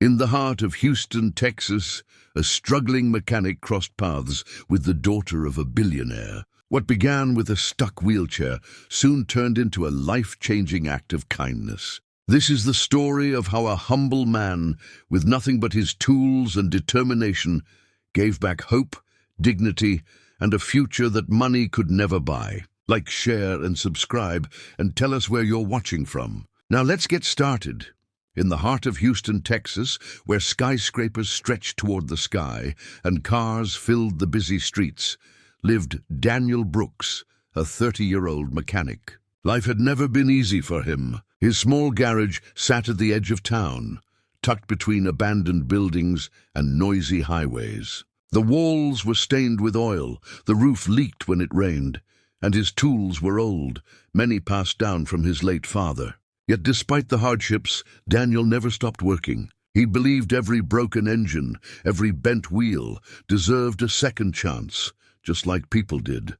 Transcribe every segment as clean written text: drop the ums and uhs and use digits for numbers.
In the heart of Houston, Texas, a struggling mechanic crossed paths with the daughter of a billionaire. What began with a stuck wheelchair soon turned into a life-changing act of kindness. This is the story of how a humble man, with nothing but his tools and determination, gave back hope, dignity, and a future that money could never buy. Like, share, and subscribe, and tell us where you're watching from. Now let's get started. In the heart of Houston, Texas, where skyscrapers stretched toward the sky and cars filled the busy streets, lived Daniel Brooks, a 30-year-old mechanic. Life had never been easy for him. His small garage sat at the edge of town, tucked between abandoned buildings and noisy highways. The walls were stained with oil, the roof leaked when it rained, and his tools were old, many passed down from his late father. Yet despite the hardships, Daniel never stopped working. He believed every broken engine, every bent wheel, deserved a second chance, just like people did.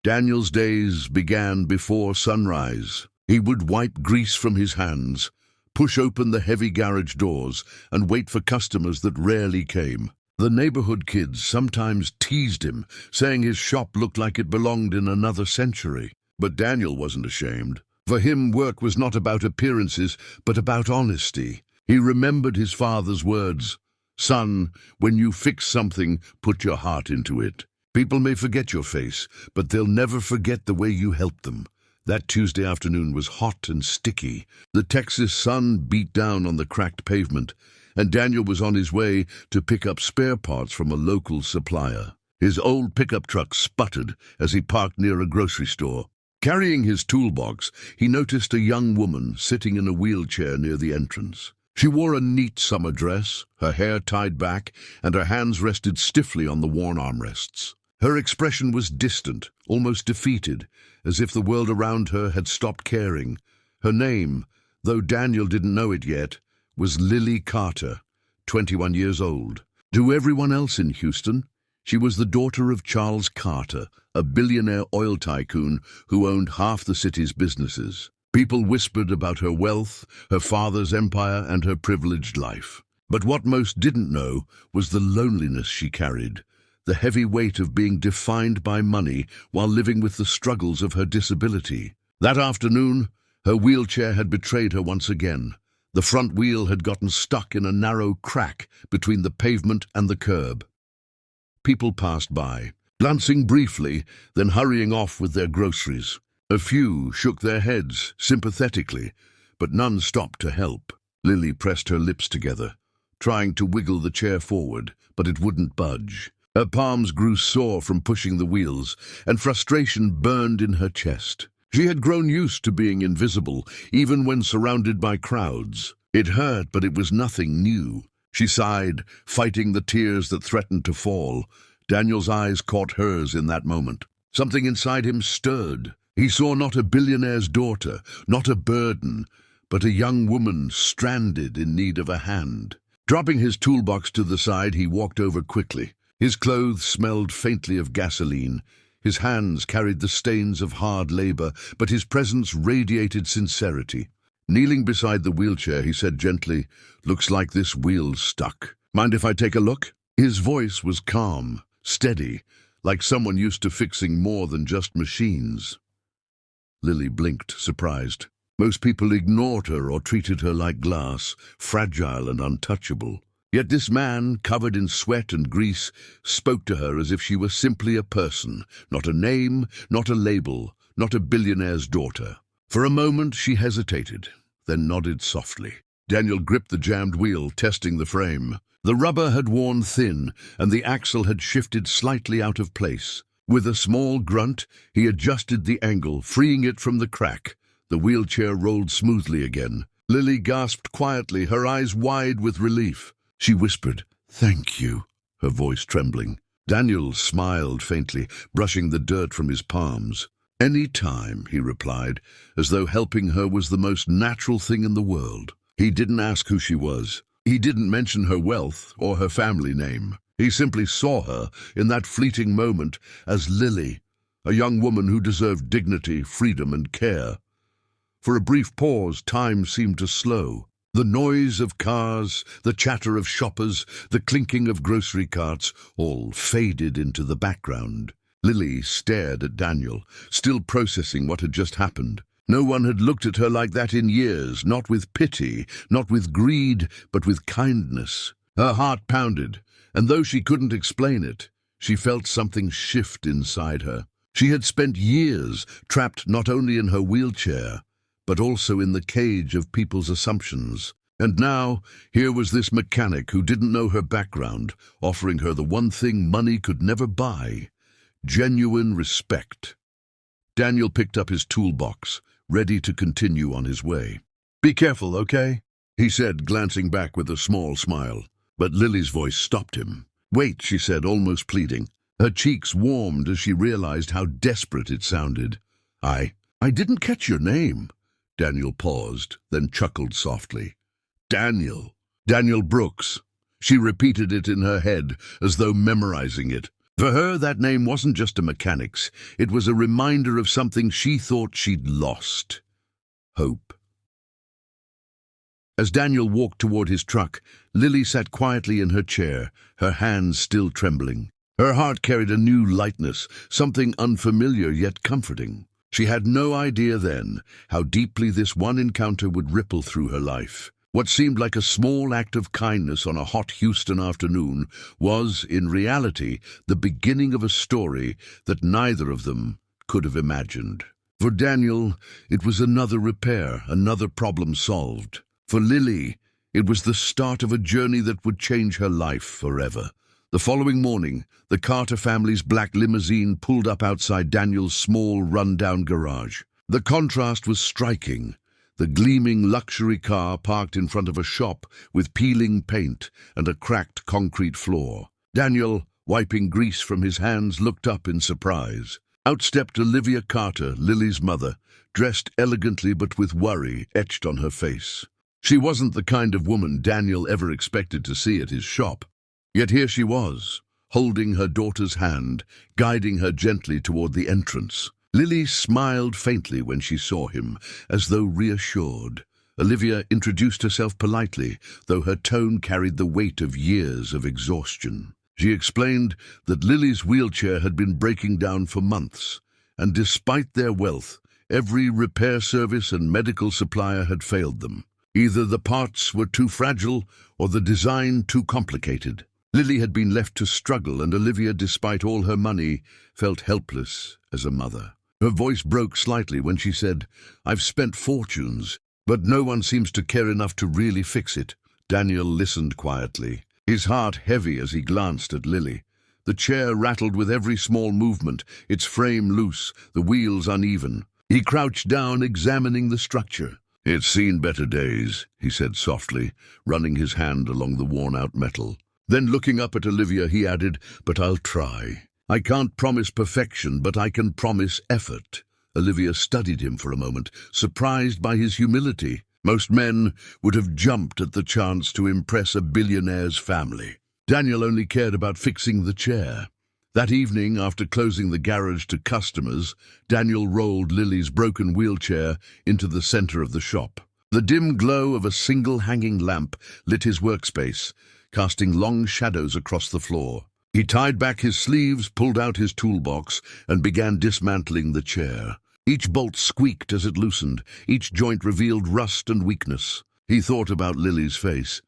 Daniel's days began before sunrise. He would wipe grease from his hands, push open the heavy garage doors, and wait for customers that rarely came. The neighborhood kids sometimes teased him, saying his shop looked like it belonged in another century. But Daniel wasn't ashamed. For him, work was not about appearances, but about honesty. He remembered his father's words, "Son, when you fix something, put your heart into it. People may forget your face, but they'll never forget the way you helped them." That Tuesday afternoon was hot and sticky. The Texas sun beat down on the cracked pavement, and Daniel was on his way to pick up spare parts from a local supplier. His old pickup truck sputtered as he parked near a grocery store. Carrying his toolbox, he noticed a young woman sitting in a wheelchair near the entrance. She wore a neat summer dress, her hair tied back, and her hands rested stiffly on the worn armrests. Her expression was distant, almost defeated, as if the world around her had stopped caring. Her name, though Daniel didn't know it yet, was Olivia Carter, 21 years old. To everyone else in Houston, she was the daughter of Charles Carter, a billionaire oil tycoon who owned half the city's businesses. People whispered about her wealth, her father's empire, and her privileged life. But what most didn't know was the loneliness she carried, the heavy weight of being defined by money while living with the struggles of her disability. That afternoon, her wheelchair had betrayed her once again. The front wheel had gotten stuck in a narrow crack between the pavement and the curb. People passed by, glancing briefly, then hurrying off with their groceries. A few shook their heads sympathetically, but none stopped to help. Lily pressed her lips together, trying to wiggle the chair forward, but it wouldn't budge. Her palms grew sore from pushing the wheels, and frustration burned in her chest. She had grown used to being invisible, even when surrounded by crowds. It hurt, but it was nothing new. She sighed, fighting the tears that threatened to fall. Daniel's eyes caught hers in that moment. Something inside him stirred. He saw not a billionaire's daughter, not a burden, but a young woman stranded in need of a hand. Dropping his toolbox to the side, he walked over quickly. His clothes smelled faintly of gasoline. His hands carried the stains of hard labor, but his presence radiated sincerity. Kneeling beside the wheelchair, he said gently, "Looks like this wheel's stuck. Mind if I take a look?" His voice was calm, steady, like someone used to fixing more than just machines. Lily blinked, surprised. Most people ignored her or treated her like glass, fragile and untouchable. Yet this man, covered in sweat and grease, spoke to her as if she were simply a person, not a name, not a label, not a billionaire's daughter. For a moment she hesitated, then nodded softly. Daniel gripped the jammed wheel, testing the frame. The rubber had worn thin, and the axle had shifted slightly out of place. With a small grunt, he adjusted the angle, freeing it from the crack. The wheelchair rolled smoothly again. Lily gasped quietly, her eyes wide with relief. She whispered, "Thank you," her voice trembling. Daniel smiled faintly, brushing the dirt from his palms. "Any time," he replied, as though helping her was the most natural thing in the world. He didn't ask who she was. He didn't mention her wealth or her family name. He simply saw her, in that fleeting moment, as Lily, a young woman who deserved dignity, freedom, and care. For a brief pause, time seemed to slow. The noise of cars, the chatter of shoppers, the clinking of grocery carts all faded into the background. Lily stared at Daniel, still processing what had just happened. No one had looked at her like that in years, not with pity, not with greed, but with kindness. Her heart pounded, and though she couldn't explain it, she felt something shift inside her. She had spent years trapped not only in her wheelchair, but also in the cage of people's assumptions. And now, here was this mechanic who didn't know her background, offering her the one thing money could never buy: genuine respect. Daniel picked up his toolbox, ready to continue on his way. "Be careful, okay?" he said, glancing back with a small smile. But Lily's voice stopped him. "Wait," she said, almost pleading. Her cheeks warmed as she realized how desperate it sounded. I didn't catch your name." Daniel paused, then chuckled softly. Daniel Brooks." She repeated it in her head, as though memorizing it. For her, that name wasn't just a mechanic's. It was a reminder of something she thought she'd lost: hope. As Daniel walked toward his truck, Lily sat quietly in her chair, her hands still trembling. Her heart carried a new lightness, something unfamiliar yet comforting. She had no idea then how deeply this one encounter would ripple through her life. What seemed like a small act of kindness on a hot Houston afternoon was, in reality, the beginning of a story that neither of them could have imagined. For Daniel, it was another repair, another problem solved. For Lily, it was the start of a journey that would change her life forever. The following morning, the Carter family's black limousine pulled up outside Daniel's small, run-down garage. The contrast was striking. The gleaming luxury car parked in front of a shop with peeling paint and a cracked concrete floor. Daniel, wiping grease from his hands, looked up in surprise. Out stepped Olivia Carter, Lily's mother, dressed elegantly but with worry etched on her face. She wasn't the kind of woman Daniel ever expected to see at his shop. Yet here she was, holding her daughter's hand, guiding her gently toward the entrance. Lily smiled faintly when she saw him, as though reassured. Olivia introduced herself politely, though her tone carried the weight of years of exhaustion. She explained that Lily's wheelchair had been breaking down for months, and despite their wealth, every repair service and medical supplier had failed them. Either the parts were too fragile or the design too complicated. Lily had been left to struggle, and Olivia, despite all her money, felt helpless as a mother. Her voice broke slightly when she said, "I've spent fortunes, but no one seems to care enough to really fix it." Daniel listened quietly, his heart heavy as he glanced at Lily. The chair rattled with every small movement, its frame loose, the wheels uneven. He crouched down, examining the structure. "It's seen better days," he said softly, running his hand along the worn-out metal. Then, looking up at Olivia, he added, "But I'll try. I can't promise perfection, but I can promise effort." Olivia studied him for a moment, surprised by his humility. Most men would have jumped at the chance to impress a billionaire's family. Daniel only cared about fixing the chair. That evening, after closing the garage to customers, Daniel rolled Lily's broken wheelchair into the center of the shop. The dim glow of a single hanging lamp lit his workspace, casting long shadows across the floor. He tied back his sleeves, pulled out his toolbox, and began dismantling the chair. Each bolt squeaked as it loosened. Each joint revealed rust and weakness. He thought about Lily's face,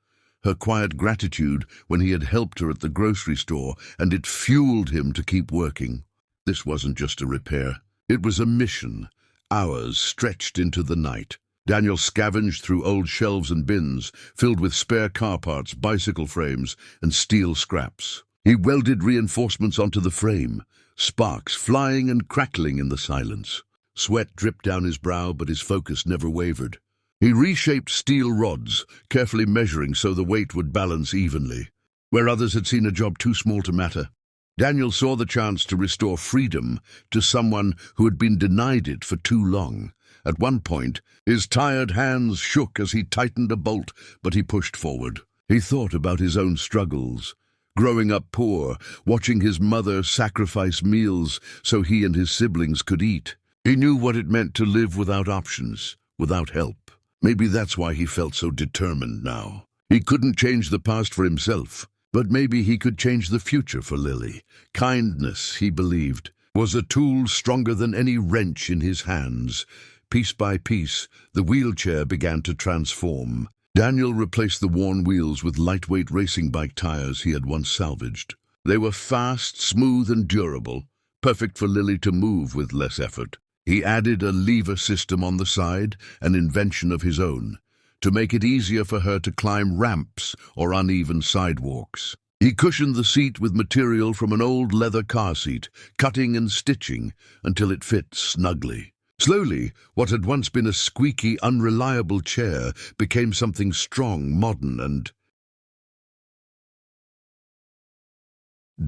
her quiet gratitude when he had helped her at the grocery store, and it fueled him to keep working. This wasn't just a repair. It was a mission, hours stretched into the night. Daniel scavenged through old shelves and bins, filled with spare car parts, bicycle frames, and steel scraps. He welded reinforcements onto the frame, sparks flying and crackling in the silence. Sweat dripped down his brow, but his focus never wavered. He reshaped steel rods, carefully measuring so the weight would balance evenly. Where others had seen a job too small to matter, Daniel saw the chance to restore freedom to someone who had been denied it for too long. At one point, his tired hands shook as he tightened a bolt, but he pushed forward. He thought about his own struggles. Growing up poor, watching his mother sacrifice meals so he and his siblings could eat. He knew what it meant to live without options, without help. Maybe that's why he felt so determined now. He couldn't change the past for himself, but maybe he could change the future for Lily. Kindness, he believed, was a tool stronger than any wrench in his hands. Piece by piece, the wheelchair began to transform. Daniel replaced the worn wheels with lightweight racing bike tires he had once salvaged. They were fast, smooth, and durable, perfect for Lily to move with less effort. He added a lever system on the side, an invention of his own, to make it easier for her to climb ramps or uneven sidewalks. He cushioned the seat with material from an old leather car seat, cutting and stitching until it fit snugly. Slowly, what had once been a squeaky, unreliable chair became something strong, modern, and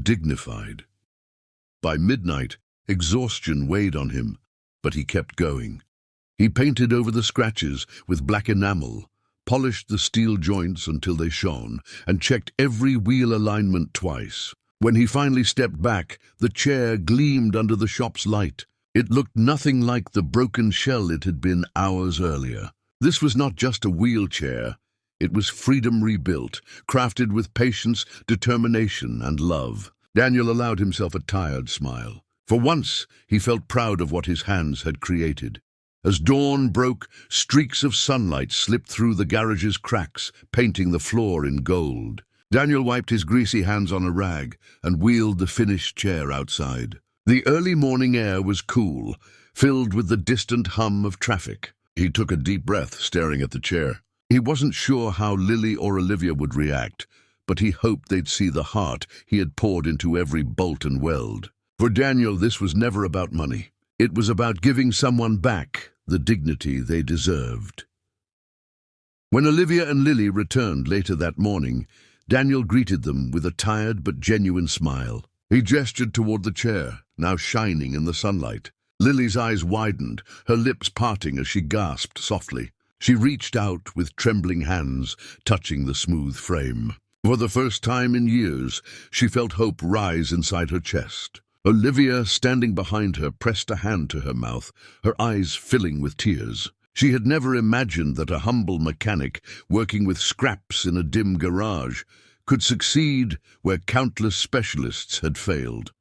dignified. By midnight, exhaustion weighed on him, but he kept going. He painted over the scratches with black enamel, polished the steel joints until they shone, and checked every wheel alignment twice. When he finally stepped back, the chair gleamed under the shop's light. It looked nothing like the broken shell it had been hours earlier. This was not just a wheelchair. It was freedom rebuilt, crafted with patience, determination, and love. Daniel allowed himself a tired smile. For once, he felt proud of what his hands had created. As dawn broke, streaks of sunlight slipped through the garage's cracks, painting the floor in gold. Daniel wiped his greasy hands on a rag and wheeled the finished chair outside. The early morning air was cool, filled with the distant hum of traffic. He took a deep breath, staring at the chair. He wasn't sure how Lily or Olivia would react, but he hoped they'd see the heart he had poured into every bolt and weld. For Daniel, this was never about money. It was about giving someone back the dignity they deserved. When Olivia and Lily returned later that morning, Daniel greeted them with a tired but genuine smile. He gestured toward the chair, now shining in the sunlight. Lily's eyes widened, her lips parting as she gasped softly. She reached out with trembling hands, touching the smooth frame. For the first time in years, she felt hope rise inside her chest. Olivia, standing behind her, pressed a hand to her mouth, her eyes filling with tears. She had never imagined that a humble mechanic, working with scraps in a dim garage, could succeed where countless specialists had failed.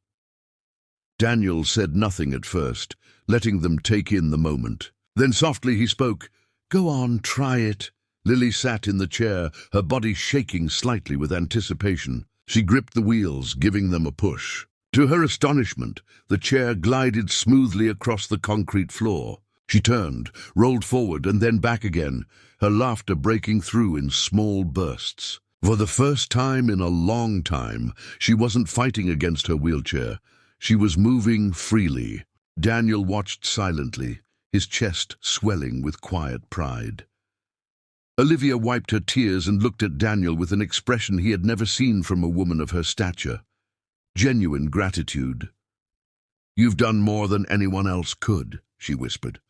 Daniel said nothing at first, letting them take in the moment. Then softly he spoke, "Go on, try it." Lily sat in the chair, her body shaking slightly with anticipation. She gripped the wheels, giving them a push. To her astonishment, the chair glided smoothly across the concrete floor. She turned, rolled forward, and then back again, her laughter breaking through in small bursts. For the first time in a long time, she wasn't fighting against her wheelchair. She was moving freely. Daniel watched silently, his chest swelling with quiet pride. Olivia wiped her tears and looked at Daniel with an expression he had never seen from a woman of her stature. Genuine gratitude. "You've done more than anyone else could," she whispered.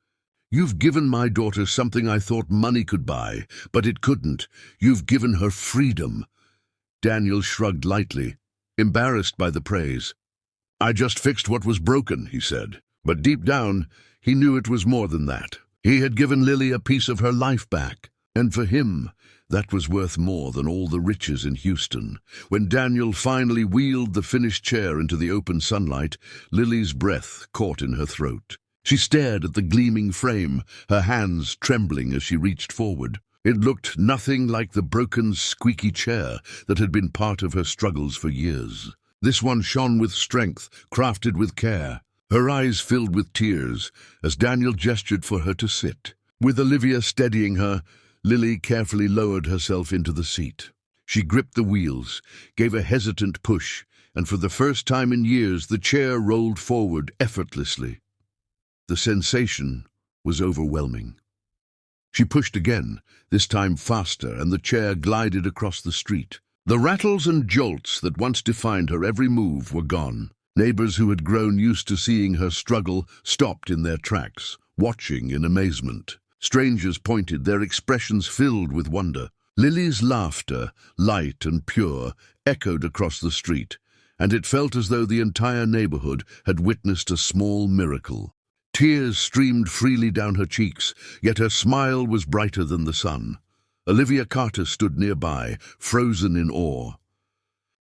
"You've given my daughter something I thought money could buy, but it couldn't. You've given her freedom." Daniel shrugged lightly, embarrassed by the praise. "I just fixed what was broken," he said. But deep down, he knew it was more than that. He had given Lily a piece of her life back, and for him, that was worth more than all the riches in Houston. When Daniel finally wheeled the finished chair into the open sunlight, Lily's breath caught in her throat. She stared at the gleaming frame, her hands trembling as she reached forward. It looked nothing like the broken, squeaky chair that had been part of her struggles for years. This one shone with strength, crafted with care. Her eyes filled with tears as Daniel gestured for her to sit. With Olivia steadying her, Lily carefully lowered herself into the seat. She gripped the wheels, gave a hesitant push, and for the first time in years the chair rolled forward effortlessly. The sensation was overwhelming. She pushed again, this time faster, and the chair glided across the street. The rattles and jolts that once defined her every move were gone. Neighbors who had grown used to seeing her struggle stopped in their tracks, watching in amazement. Strangers pointed, their expressions filled with wonder. Lily's laughter, light and pure, echoed across the street, and it felt as though the entire neighborhood had witnessed a small miracle. Tears streamed freely down her cheeks, yet her smile was brighter than the sun. Olivia Carter stood nearby, frozen in awe.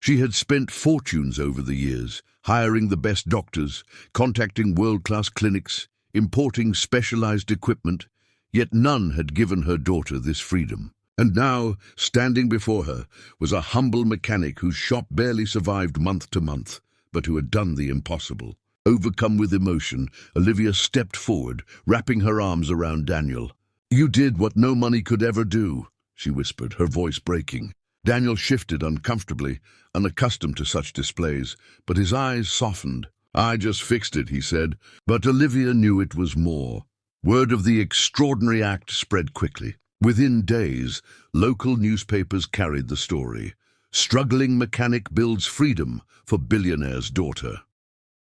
She had spent fortunes over the years, hiring the best doctors, contacting world-class clinics, importing specialized equipment, yet none had given her daughter this freedom. And now, standing before her, was a humble mechanic whose shop barely survived month to month, but who had done the impossible. Overcome with emotion, Olivia stepped forward, wrapping her arms around Daniel. "You did what no money could ever do," she whispered, her voice breaking. Daniel shifted uncomfortably, unaccustomed to such displays, but his eyes softened. "I just fixed it," he said, but Olivia knew it was more. Word of the extraordinary act spread quickly. Within days, local newspapers carried the story. Struggling mechanic builds freedom for billionaire's daughter.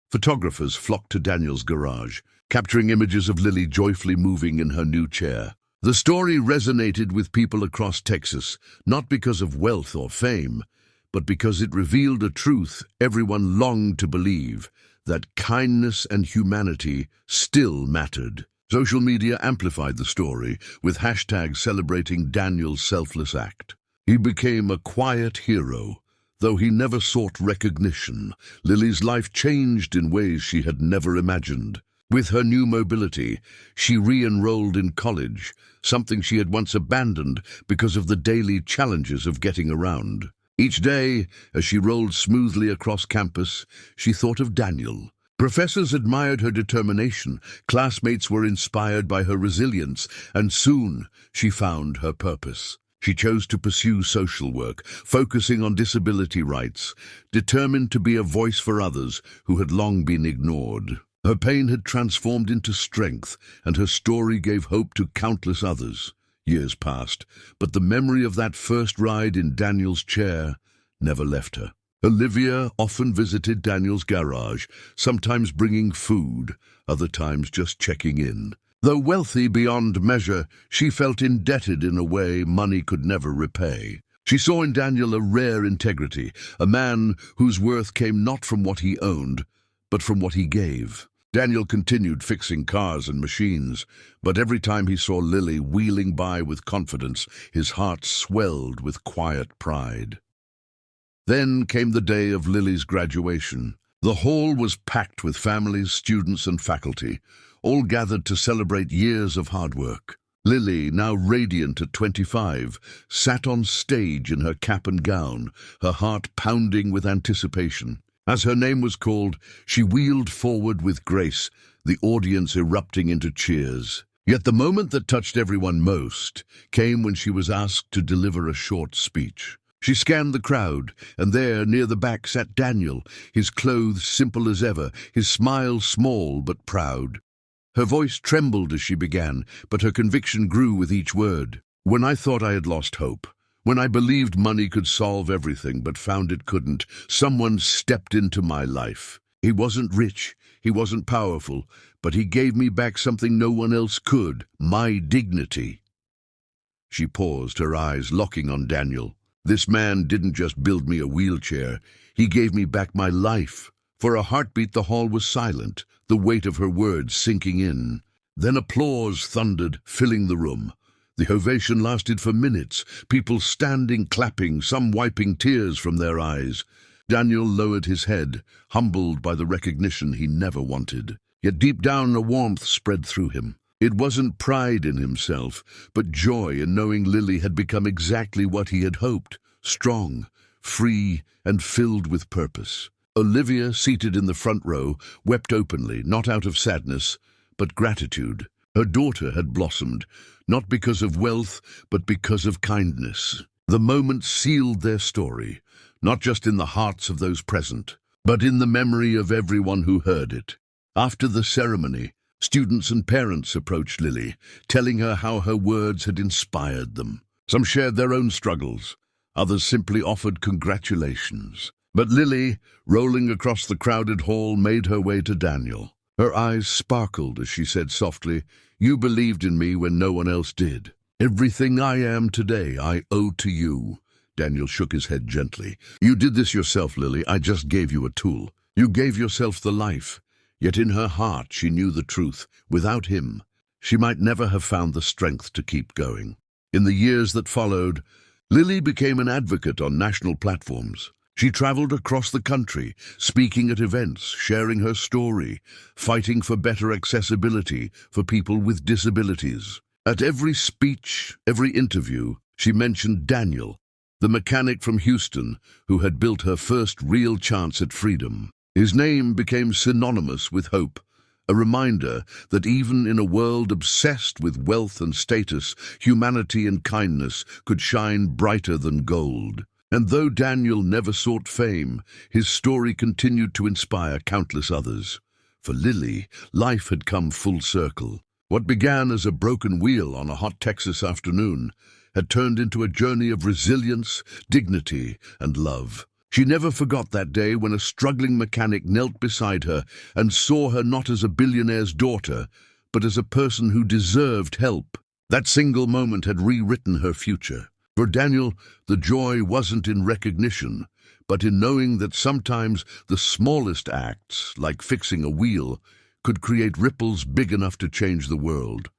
Photographers flocked to Daniel's garage, capturing images of Lily joyfully moving in her new chair. The story resonated with people across Texas, not because of wealth or fame, but because it revealed a truth everyone longed to believe, that kindness and humanity still mattered. Social media amplified the story, with hashtags celebrating Daniel's selfless act. He became a quiet hero, though he never sought recognition. Lily's life changed in ways she had never imagined. With her new mobility, she re-enrolled in college, something she had once abandoned because of the daily challenges of getting around. Each day, as she rolled smoothly across campus, she thought of Daniel. Professors admired her determination, classmates were inspired by her resilience, and soon she found her purpose. She chose to pursue social work, focusing on disability rights, determined to be a voice for others who had long been ignored. Her pain had transformed into strength, and her story gave hope to countless others. Years passed, but the memory of that first ride in Daniel's chair never left her. Olivia often visited Daniel's garage, sometimes bringing food, other times just checking in. Though wealthy beyond measure, she felt indebted in a way money could never repay. She saw in Daniel a rare integrity, a man whose worth came not from what he owned, but from what he gave. Daniel continued fixing cars and machines, but every time he saw Lily wheeling by with confidence, his heart swelled with quiet pride. Then came the day of Lily's graduation. The hall was packed with families, students, and faculty, all gathered to celebrate years of hard work. Lily, now radiant at 25, sat on stage in her cap and gown, her heart pounding with anticipation. As her name was called, she wheeled forward with grace, the audience erupting into cheers. Yet the moment that touched everyone most came when she was asked to deliver a short speech. She scanned the crowd, and there, near the back, sat Daniel, his clothes simple as ever, his smile small but proud. Her voice trembled as she began, but her conviction grew with each word. "When I thought I had lost hope, when I believed money could solve everything but found it couldn't, someone stepped into my life. He wasn't rich, he wasn't powerful, but he gave me back something no one else could, my dignity." She paused, her eyes locking on Daniel. "This man didn't just build me a wheelchair, he gave me back my life." For a heartbeat the hall was silent, the weight of her words sinking in. Then applause thundered, filling the room. The ovation lasted for minutes, people standing, clapping, some wiping tears from their eyes. Daniel lowered his head, humbled by the recognition he never wanted. Yet deep down a warmth spread through him. It wasn't pride in himself, but joy in knowing Lily had become exactly what he had hoped, strong, free, and filled with purpose. Olivia, seated in the front row, wept openly, not out of sadness, but gratitude. Her daughter had blossomed, not because of wealth, but because of kindness. The moment sealed their story, not just in the hearts of those present, but in the memory of everyone who heard it. After the ceremony, students and parents approached Lily, telling her how her words had inspired them. Some shared their own struggles, others simply offered congratulations. But Lily, rolling across the crowded hall, made her way to Daniel. Her eyes sparkled as she said softly, "You believed in me when no one else did. Everything I am today I owe to you." Daniel shook his head gently. "You did this yourself, Lily. I just gave you a tool. You gave yourself the life. Yet in her heart she knew the truth. Without him, she might never have found the strength to keep going. In the years that followed, Lily became an advocate on national platforms. She traveled across the country, speaking at events, sharing her story, fighting for better accessibility for people with disabilities. At every speech, every interview, she mentioned Daniel, the mechanic from Houston who had built her first real chance at freedom. His name became synonymous with hope, a reminder that even in a world obsessed with wealth and status, humanity and kindness could shine brighter than gold. And though Daniel never sought fame, his story continued to inspire countless others. For Lily, life had come full circle. What began as a broken wheel on a hot Texas afternoon had turned into a journey of resilience, dignity, and love. She never forgot that day when a struggling mechanic knelt beside her and saw her not as a billionaire's daughter, but as a person who deserved help. That single moment had rewritten her future. For Daniel, the joy wasn't in recognition, but in knowing that sometimes the smallest acts, like fixing a wheel, could create ripples big enough to change the world.